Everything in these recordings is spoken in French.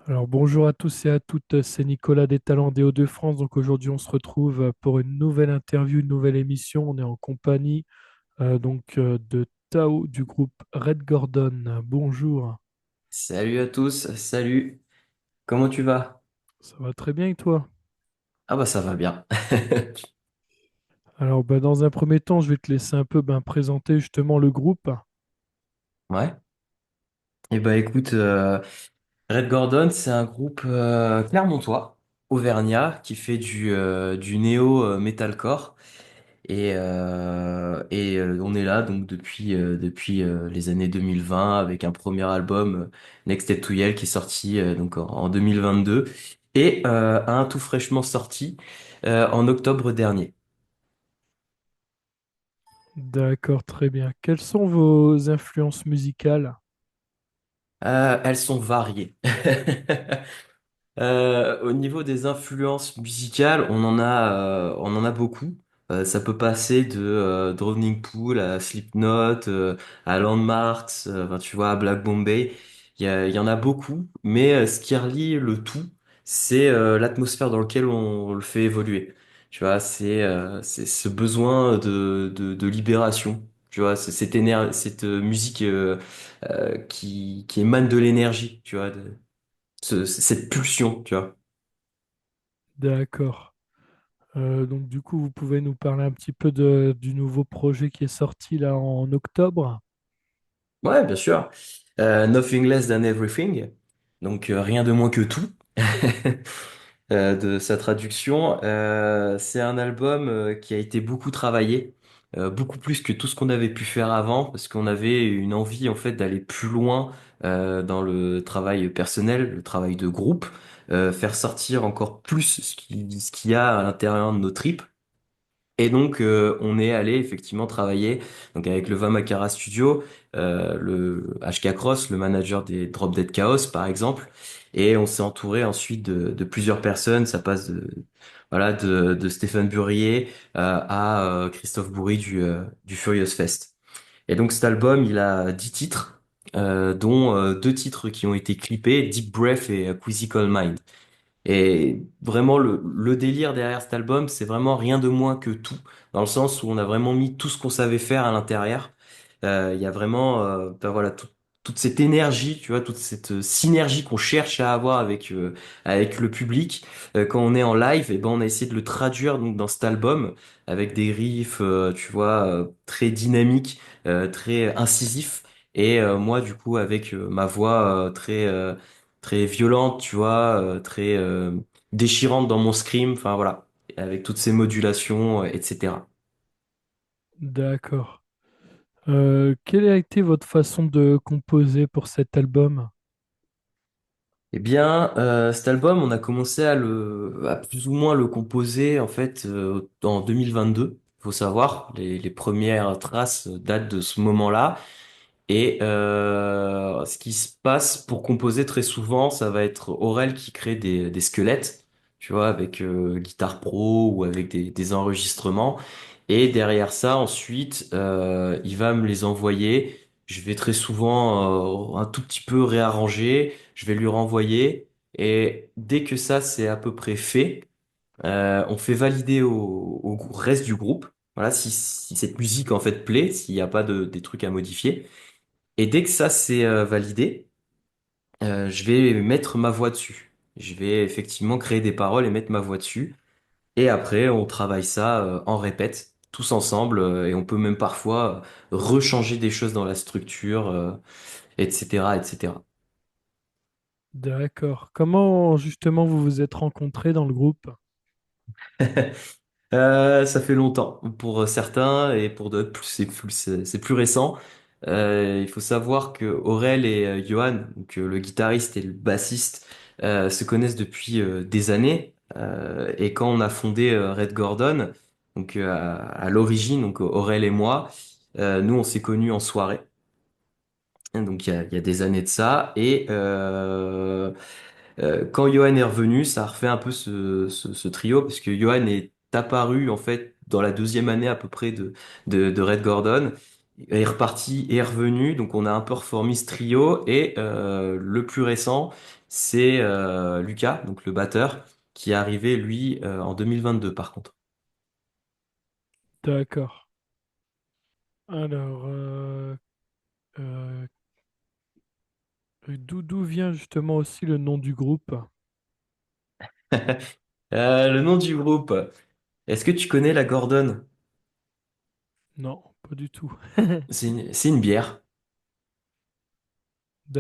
Alors bonjour à tous et à toutes, c'est Nicolas des Talents des Hauts-de-France. Donc aujourd'hui on se retrouve pour une nouvelle interview, une nouvelle émission. On est en compagnie de Tao du groupe Red Gordon. Bonjour, Salut à tous, salut, comment tu vas? ça va très bien et toi? Ah bah ça va bien. Alors dans un premier temps, je vais te laisser un peu présenter justement le groupe. Ouais. Et bah écoute, Red Gordon, c'est un groupe clermontois, auvergnat, qui fait du néo metalcore. Et on est là donc depuis les années 2020 avec un premier album Next Step to Yell qui est sorti donc en 2022 et un tout fraîchement sorti en octobre dernier. D'accord, très bien. Quelles sont vos influences musicales? Elles sont variées. Au niveau des influences musicales, on en a beaucoup. Ça peut passer de Drowning Pool à Slipknot, à Landmarks, enfin, tu vois, à Black Bombay. Il y en a beaucoup, mais ce qui relie le tout, c'est l'atmosphère dans laquelle on le fait évoluer. Tu vois, c'est ce besoin de libération. Tu vois, c'est cette musique qui émane de l'énergie, tu vois, cette pulsion, tu vois. D'accord. Donc du coup, vous pouvez nous parler un petit peu du nouveau projet qui est sorti là en octobre? Ouais, bien sûr. Nothing Less Than Everything. Donc, rien de moins que tout. De sa traduction. C'est un album qui a été beaucoup travaillé, beaucoup plus que tout ce qu'on avait pu faire avant, parce qu'on avait une envie en fait d'aller plus loin dans le travail personnel, le travail de groupe, faire sortir encore plus ce qu'il y a à l'intérieur de nos tripes. Et donc, on est allé effectivement travailler donc avec le Vamakara Studio, le HK Cross, le manager des Drop Dead Chaos, par exemple. Et on s'est entouré ensuite de plusieurs personnes. Ça passe de Stéphane Burier à Christophe Bourry du Furious Fest. Et donc, cet album, il a 10 titres, dont deux titres qui ont été clippés, Deep Breath et Quizzical Mind. Et vraiment, le délire derrière cet album, c'est vraiment rien de moins que tout, dans le sens où on a vraiment mis tout ce qu'on savait faire à l'intérieur. Il y a vraiment, voilà, toute cette énergie, tu vois, toute cette synergie qu'on cherche à avoir avec le public. Quand on est en live, et ben on a essayé de le traduire donc dans cet album avec des riffs, tu vois, très dynamiques, très incisifs. Et moi, du coup, avec ma voix très violente, tu vois, très déchirante dans mon scream, enfin voilà, avec toutes ces modulations, etc. D'accord. Quelle a été votre façon de composer pour cet album? Eh bien, cet album, on a commencé à plus ou moins le composer en fait en 2022. Faut savoir, les premières traces datent de ce moment-là. Et ce qui se passe pour composer très souvent, ça va être Aurel qui crée des squelettes, tu vois, avec Guitare Pro ou avec des enregistrements. Et derrière ça, ensuite, il va me les envoyer. Je vais très souvent un tout petit peu réarranger. Je vais lui renvoyer. Et dès que ça, c'est à peu près fait, on fait valider au reste du groupe. Voilà, si cette musique en fait plaît, s'il n'y a pas des trucs à modifier. Et dès que ça c'est validé, je vais mettre ma voix dessus. Je vais effectivement créer des paroles et mettre ma voix dessus. Et après, on travaille ça en répète, tous ensemble. Et on peut même parfois rechanger des choses dans la structure, etc., etc. D'accord. Comment justement vous vous êtes rencontrés dans le groupe? Ça fait longtemps pour certains et pour d'autres, c'est plus récent. Il faut savoir que Aurel et Johan, donc le guitariste et le bassiste, se connaissent depuis des années. Et quand on a fondé Red Gordon, donc à l'origine, donc Aurel et moi, nous on s'est connus en soirée. Donc il y a des années de ça. Et quand Johan est revenu, ça a refait un peu ce trio, parce que Johan est apparu en fait dans la deuxième année à peu près de Red Gordon. est reparti et est revenu. Donc on a un peu reformé ce trio. Et le plus récent, c'est Lucas, donc le batteur, qui est arrivé, lui, en 2022 par contre. D'accord. Alors, euh, d'où vient justement aussi le nom du groupe? Le nom du groupe, est-ce que tu connais la Gordon? Non, pas du tout. C'est une bière.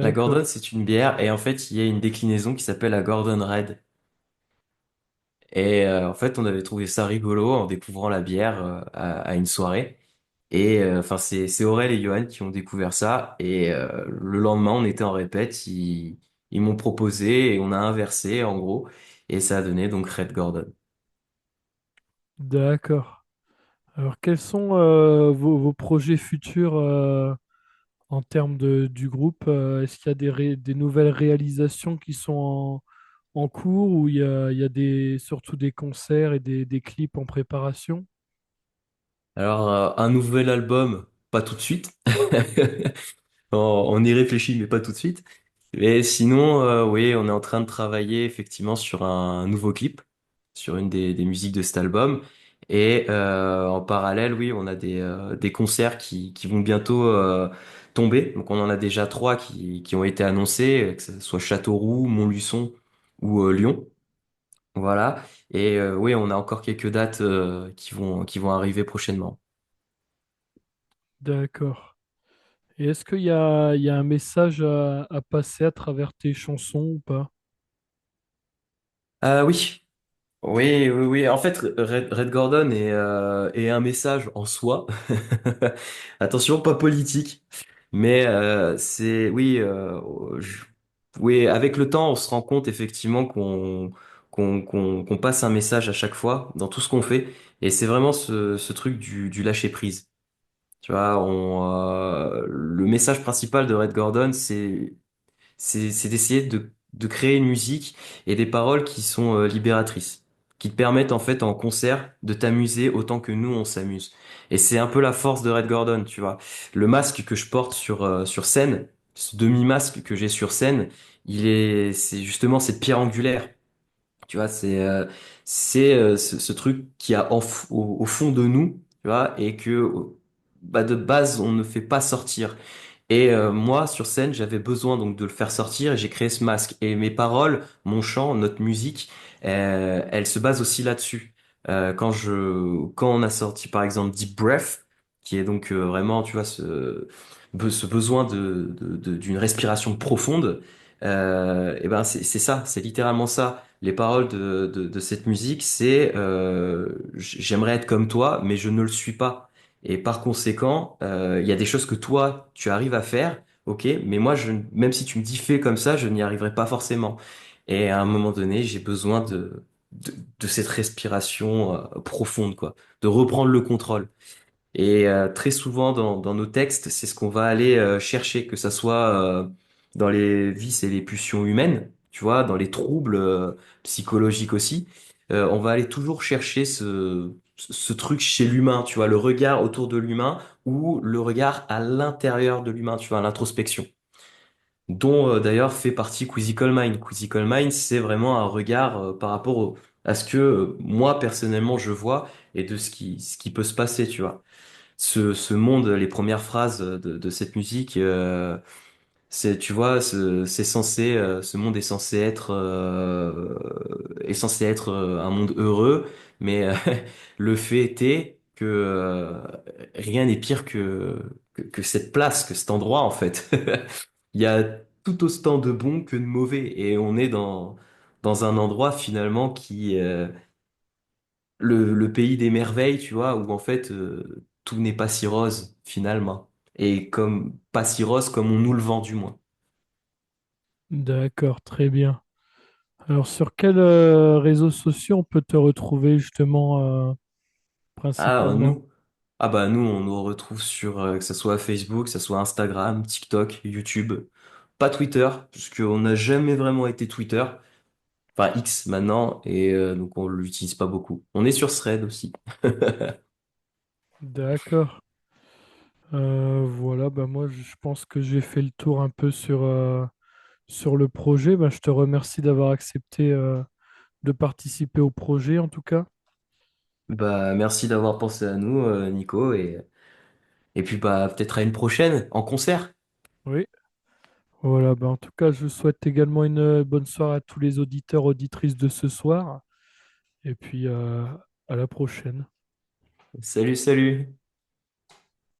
La D'accord. Gordon, c'est une bière. Et en fait, il y a une déclinaison qui s'appelle la Gordon Red. Et en fait, on avait trouvé ça rigolo en découvrant la bière à une soirée. Et enfin, c'est Aurel et Johan qui ont découvert ça. Et le lendemain, on était en répète. Ils m'ont proposé et on a inversé en gros. Et ça a donné donc Red Gordon. D'accord. Alors, quels sont vos projets futurs en termes du groupe? Est-ce qu'il y a des nouvelles réalisations qui sont en cours ou il y a surtout des concerts et des clips en préparation? Alors, un nouvel album, pas tout de suite. On y réfléchit, mais pas tout de suite. Mais sinon, oui, on est en train de travailler effectivement sur un nouveau clip, sur une des musiques de cet album. Et en parallèle, oui, on a des concerts qui vont bientôt tomber. Donc on en a déjà trois qui ont été annoncés, que ce soit Châteauroux, Montluçon ou Lyon. Voilà. Et oui, on a encore quelques dates qui vont arriver prochainement. D'accord. Et est-ce qu'il y a un message à passer à travers tes chansons ou pas? Oui. Oui, oui, oui. En fait, Red Gordon est un message en soi. Attention, pas politique. Mais c'est, oui, oui, avec le temps, on se rend compte effectivement qu'on passe un message à chaque fois dans tout ce qu'on fait. Et c'est vraiment ce truc du lâcher prise. Tu vois, le message principal de Red Gordon, c'est d'essayer de créer une musique et des paroles qui sont libératrices, qui te permettent en fait en concert de t'amuser autant que nous on s'amuse. Et c'est un peu la force de Red Gordon, tu vois. Le masque que je porte sur scène, ce demi-masque que j'ai sur scène, c'est justement cette pierre angulaire. Tu vois, c'est ce truc qui a au fond de nous, tu vois, et que bah, de base on ne fait pas sortir. Et moi, sur scène, j'avais besoin donc de le faire sortir et j'ai créé ce masque. Et mes paroles, mon chant, notre musique, elle se base aussi là-dessus. Quand on a sorti par exemple Deep Breath, qui est donc vraiment, tu vois, ce besoin d'une respiration profonde, et ben c'est ça, c'est littéralement ça. Les paroles de cette musique, c'est j'aimerais être comme toi, mais je ne le suis pas. Et par conséquent, il y a des choses que toi, tu arrives à faire, ok, mais moi, même si tu me dis fais comme ça, je n'y arriverai pas forcément. Et à un moment donné, j'ai besoin de cette respiration profonde, quoi, de reprendre le contrôle. Et très souvent dans nos textes, c'est ce qu'on va aller chercher, que ça soit dans les vices et les pulsions humaines, tu vois, dans les troubles psychologiques aussi. On va aller toujours chercher ce truc chez l'humain, tu vois, le regard autour de l'humain ou le regard à l'intérieur de l'humain, tu vois, l'introspection. Dont d'ailleurs fait partie Quizzical Mind. Quizzical Mind, c'est vraiment un regard par rapport à ce que moi personnellement je vois et de ce qui peut se passer, tu vois ce monde, les premières phrases de cette musique, tu vois, ce monde est censé être un monde heureux, mais le fait est que rien n'est pire que cette place, que cet endroit en fait. Il y a tout autant de bon que de mauvais, et on est dans un endroit finalement le pays des merveilles, tu vois, où en fait tout n'est pas si rose finalement. Et comme pas si rose comme on nous le vend du moins. D'accord, très bien. Alors, sur quels réseaux sociaux on peut te retrouver justement Ah, principalement? nous, nous on nous retrouve sur que ce soit Facebook, que ce soit Instagram, TikTok, YouTube, pas Twitter, puisqu'on n'a jamais vraiment été Twitter, enfin X maintenant, et donc on l'utilise pas beaucoup. On est sur Thread aussi. D'accord. Voilà, bah moi je pense que j'ai fait le tour un peu sur le projet. Bah, je te remercie d'avoir accepté de participer au projet en tout cas. Bah, merci d'avoir pensé à nous, Nico, et puis bah, peut-être à une prochaine en concert. Oui. Voilà, bah en tout cas, je souhaite également une bonne soirée à tous les auditeurs, auditrices de ce soir. Et puis à la prochaine. Salut, salut!